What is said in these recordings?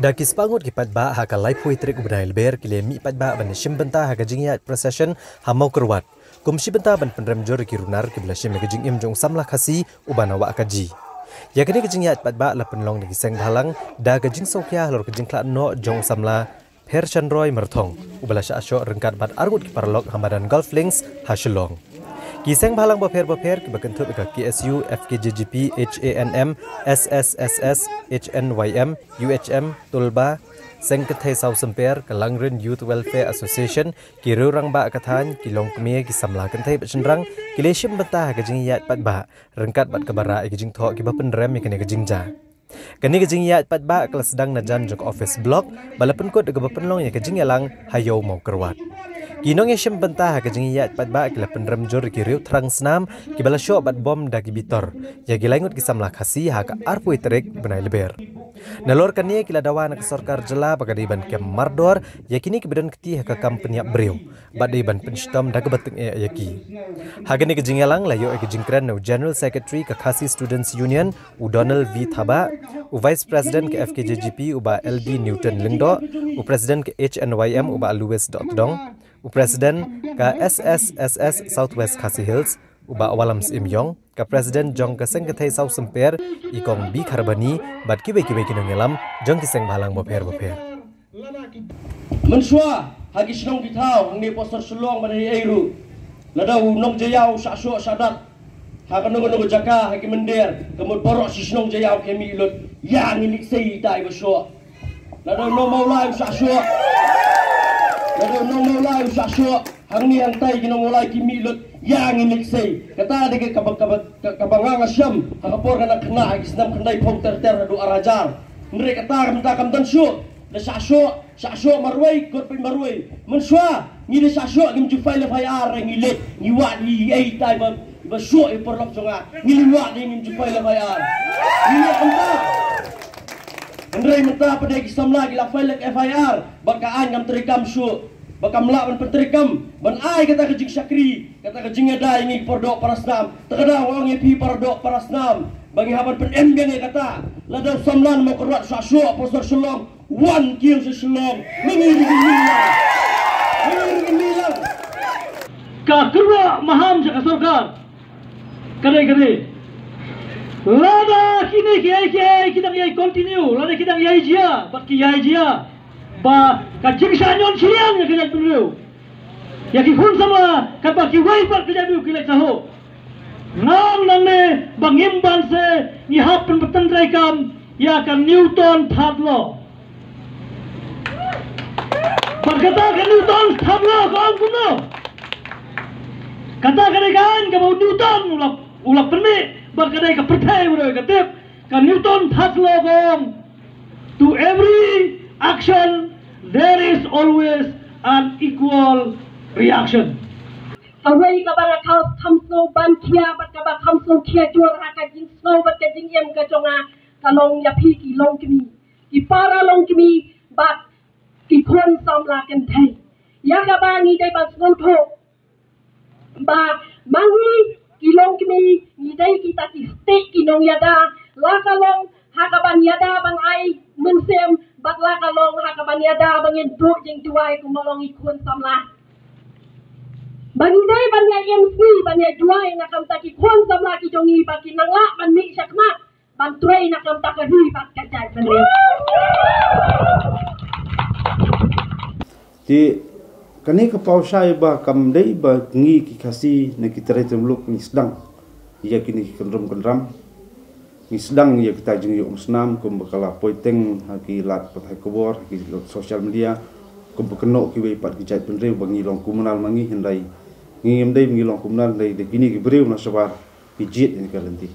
Daki sepangut ki Paidbah haka laipui trik ubnai leber kile mi Paidbah ban shimbenta haka Jingshah procession ha Mawkyrwat. Kum shimbenta ban Pynrem jor ki runar ki bela shim ke Jingim jong Samla Khasi ubana Wahkaji. Ya kini ke Jingshah Paidbah la penlong daki seng halang da ke Jingshah kia lor ke Jingkla no jong Samla Per Chandroy merthong ubala sya asyo rengkat bat argut ki parlok hamadan Golflinks ha Shillong. Kiseng balang baper ki bakentut ke KSU, FKJGP, HANM, SSSS, HNYM, UHM, Tulba, Sengkethai Sau Semper, Kalangren Youth Welfare Association, Kirurang Ba Kathan, Kilong Kemie, Kisamla Kentai Bachenrang, Kileshim Betah ke Jingshah Paidbah, rengkat bat kebara ke Jingtho ki Pynrem ke Jingshah. Kini ke Jingshah Paidbah kelas sedang najan jok office block, balapan kot ke Penlong ke Jingyalang hayo Mawkyrwat. Kinong yashim bentah ke Jingshah Paidbah ke Pynrem jor ki riu terang senam ki bala syok bat bom dagi bitor ya gilangut ki Samla Khasi ha ka arpui terik benai leber. Nalor kania kila dawan ke sorkar jela bagadi ban kem mardor ya kini ke bidan keti ha ka kam Pyniap breu badai ban penstom dag bateng e yaki. Ha kini ke Jingyalang layo ke Jingkren no General Secretary ke Khasi Students Union u Donald V Thaba u Vice President ke FKJGP uba LD Newton Lingdo u President ke HNYM uba Louis Dotdong u Presiden ka SSSS Southwest Khasi Hills uba Walams Imyong ka Presiden jong ka Sengkethai Sau Semper ikong bi Kharbani bat kibe kinong ngelam jong kiseng balang boper. Mensua hagi senong kitau hang poster sulong bani eiru ladau nong jayau sakso sadat ha kanong jaka hagi mender kemud borok si senong jayau kemi ilut yang ilik sei dai besok ladau no maulai sakso ladau no maulai sakso hang ni ang tai kinong mulai kimi ilut yang ilik sei kata de kabang asyam hakapor kana kena hagi senam kendai pong ter adu arajar mereka kata minta kam dan syuk da sakso marwai kot pe marwai mensua ni de sakso gim ju file FIR ngile ni wa ni ai tai ba syuk e porlok jonga ni wa ni gim ju file FIR ni anta Andrei menta pada ki Samla ki la file FIR bakaan ngam terikam syuk bakam la ban penterikam ban ai kata ke Jingshakri kata ke Jingada ini pordok parasnam terkadang orang ngepi pordok parasnam bagi haban pen yang kata ladau Samlan Mawkyrwat sakso poster sulong wan kieu seselong mengiring milang ka kerwa maham jaka sorgar kadai lada kini kita continue lada kita jia bat ki jia ba ka Jingshah nyon siang ya kita dulu ya ki hun sama ka ba ki wai bat kita dulu kita tahu nang ne bangimban se ni hapen petendrai kam ya kan Newton Pablo berkata ke Newton Pablo kau kuno kata kan ke bau Newton ulap permi berkata ke pertai bro kata ke Newton Pablo kong to every action there is always an equal reaction. Awai kabara kamso ban kia bat kabara kamso kia jor haka Jingshah bat ka Jingiem ka jonga kalong ya pi ki long kimi ki para long kimi bat ki kon Samla kan thai ya ka ba ni dai ba song tho ba mangi ki long kimi ni dai ki ta ki stick ki nong yada la kalong haka ban yada ban ai mensem bat la kalong haka ban yada bangin do jing tuai ku molong ikon Samla Bandai banyak MC banyak juai nak kam taki kon Samla ki jongi baki nangla ban mi syakma ban tuai nak kam takari bat kajai bener. Di kani ke pausai ba kam dei ba ngi ki Khasi na kita retemluk ni sedang ya kini kendram ni sedang ya kita jeng yo senam kum bakala poiteng haki lat patai kubor haki sosial media kum bekeno ki we pat ki jai Pynrem bangi long komunal mangi hendai ngim dai ngilong kumnan dai de kini gibreu na sabar pijit ni kalanti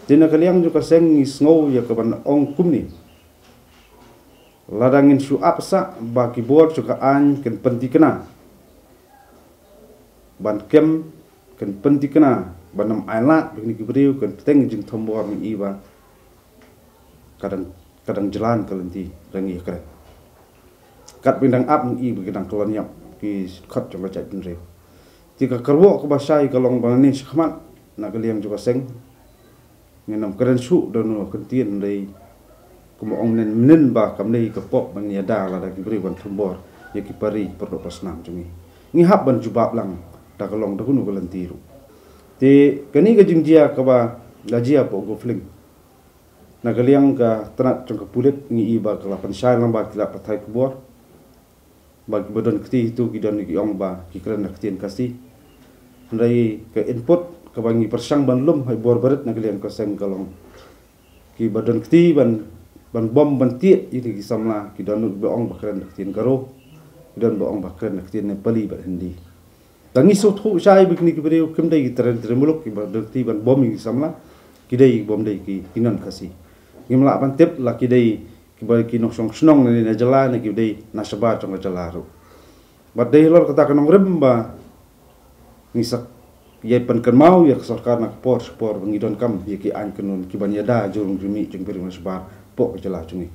dina kaliang juga seng ngau ya kaban ong kumni ladangin su apsa ba keyboard juga an ken pentikena ban kem ken pentikena banam ailat begini gibreu ken teng jing tombor ni iba kadang jalan kalanti rangi keren kat bindang ap ni begedang koloniap ki khat jong jai Pynrem jika kerwok ke basai kalong bangani sekhmat nak kaliang juga seng ngenam keren su dan kentien dari kuma ong nen ba kam nei ka pok ban ya da la da ki bri ban thumbor ya ki pari perdo pasnam chungi ngi hab ban jubab lang da ka long da kunu ko lantiru te kani ka jingjia ka ba lajia po Golflink na galiang ka tanat chung ka pulit ngi iba ka lapan syai lang ba kila patai kubor bagi badan keti itu ki don ki ong ba ki kren na ketien kasi ndai ka input ka bangi persang ban lum hai bor barat na galiang ka seng kalong ki badan keti ban bom ban tiet ini ki Samla ki don be ong ba kren na ketien karo ki don be ong ba kren na ketien ne pali ba hindi tangi so thu sai bikni ki beriu kem dai ki tren muluk ki badan keti ban bom ki Samla ki dai bom dai ki kinan kasi ngimla ban tep la ki dai ki ba ki nok song snong ni na jala ni ki dei na saba chong jala ru ba dei lor kata kanong remba ni sak ye pan kan mau ya sarkar nak por ngidon kam ye ki an kanun ki ban yada jurung jumi jung peri na saba po jala chungi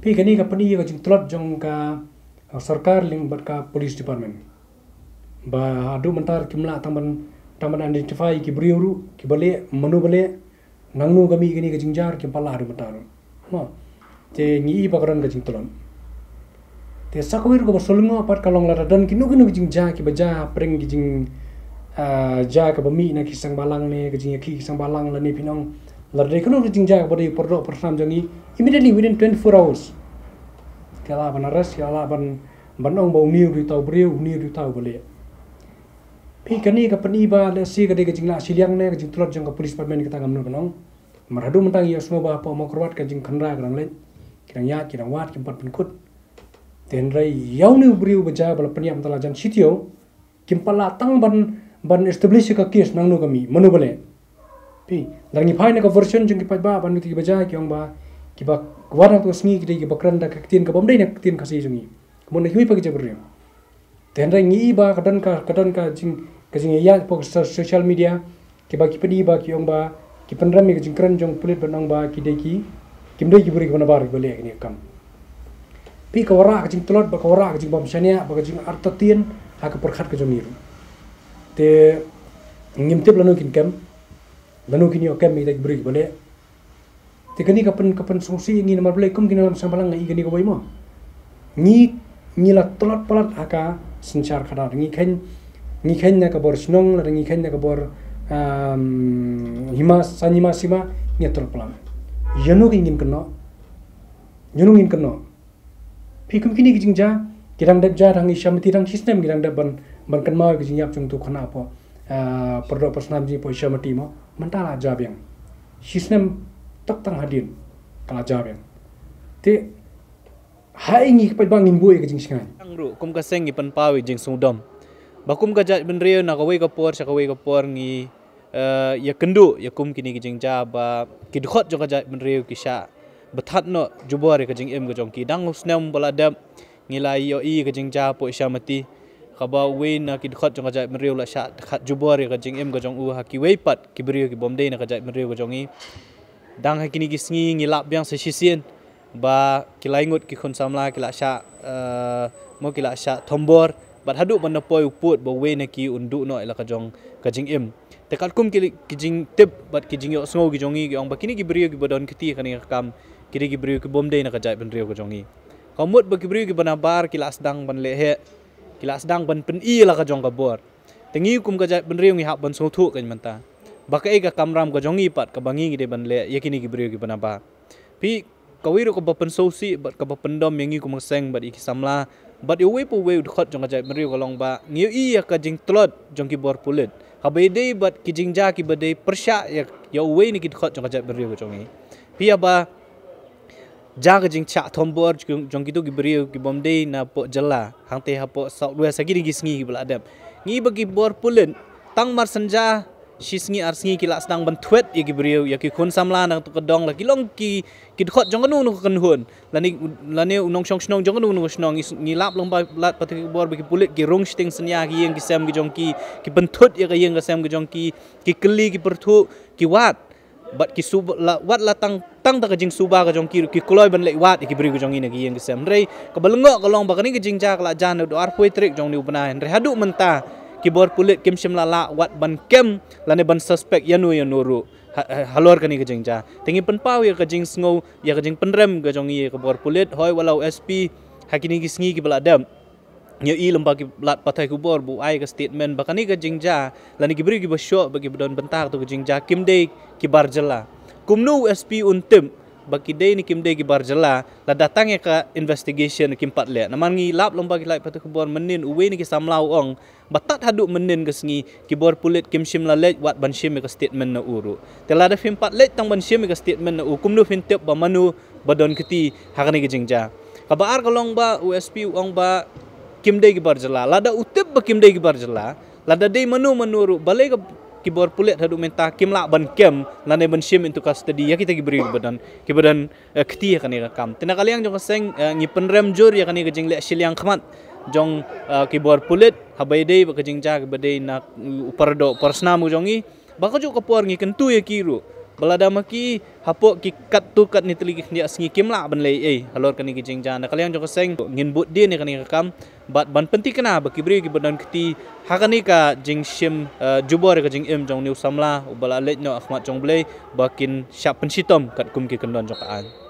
pi kani ka pani ka jing tlot jong ka sarkar ling bat ka police department ba adu mentar kimla taman identify ki briuru ki bale manu bale nangnu kami kani ka jingjar ki pala adu mentar no te ngi pakaran ka jing tolon te sakwir ko solungo pat kalong la dan kinu jing ja ki baja preng ki jing ja ka bami na ki sang balang ne ka jing ki sang balang la ni pinong la de kinu jing ja bodi pordo persam jangi immediately within 24 hours kala banaras kala banong bau niu di tau breu niu di tau bale pi kani ka pani ba le si ka de ka jing la siliang ne ka jing tolot jang ka police department kita ngamno banong maradu mentang ya semua ba pa Mawkyrwat ka jing khandra grang le kirang ya kirang wat kimpat pinkut ten rai yau ni briu baja bala Pyniap tala jan sitio kimpala tang ban establish ka case nangno kami manu bale pi dangi phai na ka version jing ki Paidbah ban ti baja ki ong ba ki ba warang to sngi ki ba kran da ka tin ka bomdai na tin Khasi jungi mon hui pa ki jabri ten rai ngi ba kadan ka jing ya po social media ki ba ki pani ba ki ong ba ki Pynrem ki jing kran jong pulit banang ba ki de ki kimdai ki buri ki banabar ki bale ni kam pi ka wara ka jing tlot ba ka wara ka jing bom shania ba ka jing artatien ha ka perkhat ka jomiru te ngimtep lanu kin kam lanu kin yo kam mi tek buri bale te kani kapan songsi ngi namar bale kum kin lam sambalang ngai kani ko boy mo ngi la tlot palat aka sinchar khada ngi khen na ka bor snong la ngi khen na ka bor hima sima ngi tlot palam yanu ngin keno Pikum kini kijing ja kirang dep ja rang isya mati rang system kirang dep ban kan mau kijing yap chung tu khana po perdo personam ji po isya mati mo mentala jab yang system tak tang hadin kala jab yang te hai ngi Paidbah ngimbu kijing singai angru kum ka seng ipan pawi jing sudom bakum ka ja benrio na ka wei ka por ngi ya kendu ya kum kini kijing ja ba kidkhot jo ka ja benrio kisha bethat no jubor ka jing em ka jong ki dang snem baladam ngilai yo ka jing ja po isya mati khaba we na ki khot jong ka jai mriu la sha khat jubor ka jing em ka jong u ha ki we pat ki brio ki bomdei na ka jai mriu ka jong i dang ha kini ki sngi ngilap byang se sisien ba ki laingut ki khon Samla ki la sha mo ki la sha thombor bat hadu ban poi uput ba we na ki undu no la ka jong ka jing em te kat kum ki jing tip bat ki jing yo sngo ki jongi ki ong ba kini ki brio ki bodon kiti kani kam kiri ki brio ki bomdei na ka jai ban rio ka jongi kamut ba ki brio ki banabar ki las dang ban lehe ki las dang ban pen i la ka jong ka bor tengi kum ka jai ban rio ngi hak ban so thu kan manta ba ka e ka kamram ka jongi pat ka bangi de ban le yakini ki brio ki banaba pi kawiro ko ba pen so si bat ka ba pendom yangi kum seng bat iki Samla bat yo we po we khot jong ka jai ban rio ka long ba ngi i ka jing tlot jong ki bor pulit habede bat ki jing ja ki bade persya ya we ni ki khot jong ka jai ban rio ka jongi pi aba jaga Jingshah thombor jong kitu gibrio ki bomdei na po jala hangte ha po saudwa sagi gi sngi ki bladam ngi bagi bor pulen tang mar sanja shisngi arsngi ki la sedang ban thwet ya gibrio ya ki khon Samla nang to kedong la ki long ki khot jong nu kan hun lani unong shong snong jong nu snong ngi lap long ba lat pat bor bagi pulet ki rong sting senya ki yeng ki sam ki jong ki ban thut ya ka yeng ka sam ki jong ki keli ki perthu ki wat bat ki sub wat la tang ta ka jing suba ka jong ki kloi ban le wat ki bri ka jong ina ki yeng sem rei ka balngo ka long ba ka ni ka jing ja ka la jan do ar poi trik jong ni upna hen re hadu menta kibor pulit kim shimla la wat ban kem lane ban suspect yanuru halor kani ke jingja tingi penpau ya ke jing sngo ya ke jing Pynrem ke jong ye kibor pulit hoi walau SP hakini gisngi ki beladam nya i lemba ki lat patai kubor bu ai ke statement bakani ke jingja lani kibri ki basyo bagi bedon bentar tu ke jingja kim de ki barjela kumnu SP untim bagi day ni kim day ki barjela la datang ya ka investigation kim pat le naman ngi lap lomba ki lai patu kubor menin uwe ni ki samlau ong batat haduk menin ke sngi ki bor pulit kim shim la le wat ban shim ka statement na uru tela da fim pat le tang ban shim ka statement na u kumnu fin tep ba manu badon kiti hakani ki jingja kabar kalong ba USP ong ba kim day ki barjela la da utip ba kim day ki barjela la da day manu uru balai ka kibor pulit hadu menta kim la ban kem lane ban shim into custody ya kita gibri badan kibadan keti kan ya kam tina kaliang jong seng ngi Pynrem jur ya kan ya jing le shiliang khmat jong kibor pulit habai dei ba jing ja ba dei na upardo persnamu jongi ba ko jo kapor ngi kentu ya kiru balada maki hapo ki kat tu kat ni teligi dia sngi kim la ban le halor kan ni jing ja na kaliang jong seng ngin bud dia ni kan ya kam bat ban penting kena ba kibri kibadan keti hakani ka jingshim jubor ka jing im jong new samla ubala let no akhmat jong blei bakin syap pensitom kat kum ki kendon jokaan